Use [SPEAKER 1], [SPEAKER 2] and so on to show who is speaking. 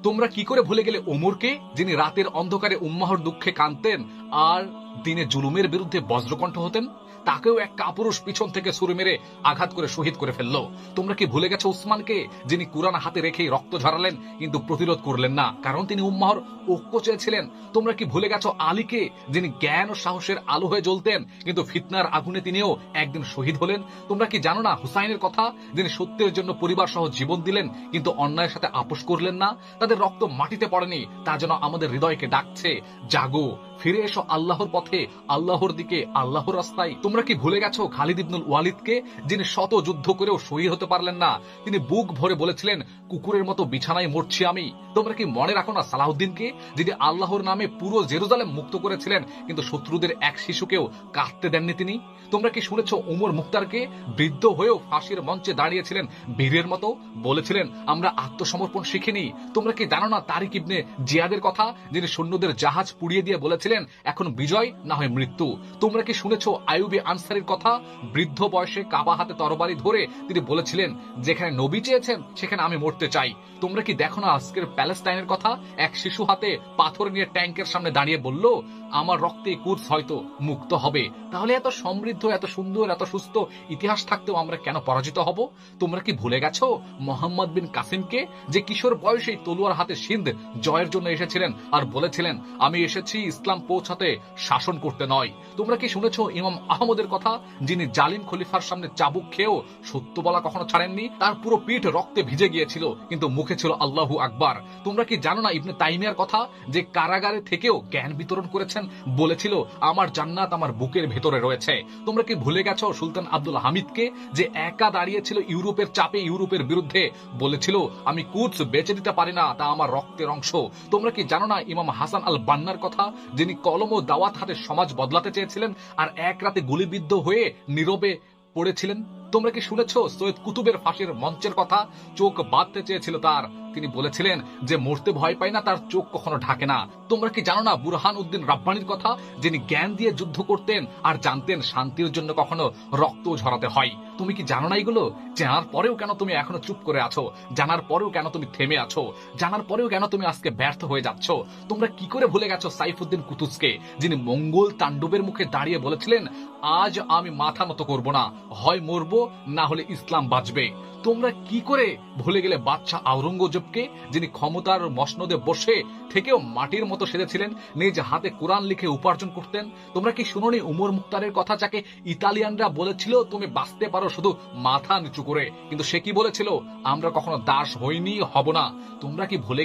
[SPEAKER 1] তোমরা কি করে ভুলে গেলে ওমরকে, যিনি রাতের অন্ধকারে উম্মাহর দুঃখে কাঁদতেন আর দিনে জুলুমের বিরুদ্ধে বজ্রকণ্ঠ হতেন? তাকেও এক কাপুরুষ পিছন থেকে ছুরি মেরে আঘাত করে শহীদ করে ফেললো। তোমরা কি ভুলে গেছো উসমানকে, যিনি কুরআন হাতে রেখেই রক্ত ঝরালেন কিন্তু প্রতিরোধ করলেন না, কারণ তিনি উম্মাহর ঐক্য চেয়েছিলেন? তোমরা কি ভুলে গেছো আলীকে, যিনি জ্ঞান ও সাহসের আলো হয়ে জ্বলতেন কিন্তু ফিতনার আগুনে তিনিও একদিন শহীদ হলেন? তোমরা কি জানো না হুসাইনের কথা, যিনি সত্যের জন্য পরিবার সহ জীবন দিলেন কিন্তু অন্যায়ের সাথে আপোষ করলেন না? তাদের রক্ত মাটিতে পড়েনি, তা যেন আমাদের হৃদয়কে ডাকছে, জাগো, ফিরে এসো আল্লাহর পথে, আল্লাহর দিকে, আল্লাহর রাস্তায়। তোমরা কি ভুলে গেছো খালিদ ইবনুল ওয়ালিদকে, যিনি শত যুদ্ধ করেও শহীদ হতে পারলেন না? তিনি বুক ভরে বলেছিলেন, কুকুরের মতো বিছানায় মরছি আমি। তোমরা কি মনে রাখো না সালাউদ্দিনকে, যিনি আল্লাহর নামে পুরো জেরুজালেম মুক্ত করেছিলেন কিন্তু শত্রুদের এক শিশুকেও কাঁদতে দেননি তিনি? তোমরা কি শুনেছো উমর মুখতারকে, বৃদ্ধ হয়েও ফাঁসির মঞ্চে দাঁড়িয়েছিলেন বীরের মতো, বলেছিলেন আমরা আত্মসমর্পণ শিখিনি? তোমরা কি জানো না তারিক ইবনে জিয়াদের কথা, যিনি সৈন্যদের জাহাজ পুড়িয়ে দিয়ে বলেছিলেন এখন বিজয় না হয় মৃত্যু? তোমরা কি শুনেছো আইয়ুবে আনসারীর কথা, বৃদ্ধ বয়সে কাবা হাতে তরবারি ধরে তিনি বলেছিলেন যেখানে নবী চেয়েছেন সেখানে আমি মরতে চাই? তোমরা কি দেখো না আজকের প্যালেস্টাইনের কথা, এক শিশু হাতে পাথর নিয়ে ট্যাঙ্কের সামনে দাঁড়িয়ে বলল আমার রক্তে কুদস হয়তো মুক্ত হবে? তাহলে এত সমৃদ্ধ, এত সুন্দর, এত সুস্থ ইতিহাস থাকতেও আমরা কেন পরাজিত হব? তোমরা কি ভুলে গেছো মোহাম্মদ বিন কাসিমকে, যে কিশোর বয়সেই তলোয়ার হাতে সিন্ধ জয়ের জন্য এসেছিলেন আর বলেছিলেন আমি এসেছি ইসলাম পৌঁছাতে, শাসন করতে নয়? তোমরা কি শুনেছো ইমাম আহমদের কথা, যিনি জালিম খলিফার সামনে চাবুক খেয়েও সত্য বলা কখনো ছাড়েননি? তার পুরো পিঠ রক্তে ভিজে গিয়েছিল কিন্তু মুখে ছিল আল্লাহু আকবার। তোমরা কি জানো না ইবনে তাইমিয়ার কথা, যে কারাগারে থেকেও জ্ঞান বিতরণ করেছেন, বলেছিল আমার জান্নাত আমার বুকের ভেতরে রয়েছে? তোমরা কি ভুলে গেছো সুলতান আব্দুল হামিদকে, যে একা দাঁড়িয়েছিল ইউরোপের চাপে, ইউরোপের বিরুদ্ধে বলেছিল আমি কুদস বেচে দিতে পারি না, তা আমার রক্তের অংশ? তোমরা কি জানো না ইমাম হাসান আল বান্নার কথা, যিনি কলম ও দাওয়াত হাতে সমাজ বদলাতে চেয়েছিলেন আর এক রাতে গুলিবিদ্ধ হয়ে নীরবে পড়েছিলেন? তোমরা কি শুনেছো সৈয়দ কুতুবের ফাঁসির মঞ্চের কথা, চোখ বাঁধতে চেয়েছিল তার, তিনি বলেছিলেন যে মরতে ভয় পায় না, তার চোখ কখনো ঢাকে না? তোমরা কি জানো না বুরহান উদ্দিন রাব্বানির কথা, যিনি জ্ঞান দিয়ে যুদ্ধ করতেন আর জানতেন শান্তির জন্য কখনো রক্ত ঝরাতে হয়? তুমি কি জানো না এগুলো? জানার পরেও কেন তুমি এখনো চুপ করে আছো? জানার পরেও কেন তুমি থেমে আছো? জানার পরেও কেন তুমি আজকে ব্যর্থ হয়ে যাচ্ছ? তোমরা কি করে ভুলে গেছো সাইফুদ্দিন কুতুজকে, যিনি মঙ্গল তাণ্ডবের মুখে দাঁড়িয়ে বলেছিলেন আজ আমি মাথা নত করব না, হয় মরবো না হলে ইসলাম বাঁচবে? তোমরা কি করে ভুলে গেলে বাদশাহ আওরঙ্গজেবকে, যিনি ক্ষমতার মসনদে বসে থেকেও মাটির মতো সেজেছিলেন, নিজ হাতে কোরআন লিখে উপার্জন করতেন? তোমরা কি শুনোনি উমর মুখতারের কথা, যাকে ইতালিয়ানরা বলেছিল তুমি বাঁচতে পারো শুধু মাথা নিচু করে, কিন্তু সে কি বলেছিল আমরা কখনো দাস হইনি, হব না? তোমরা কি ভুলে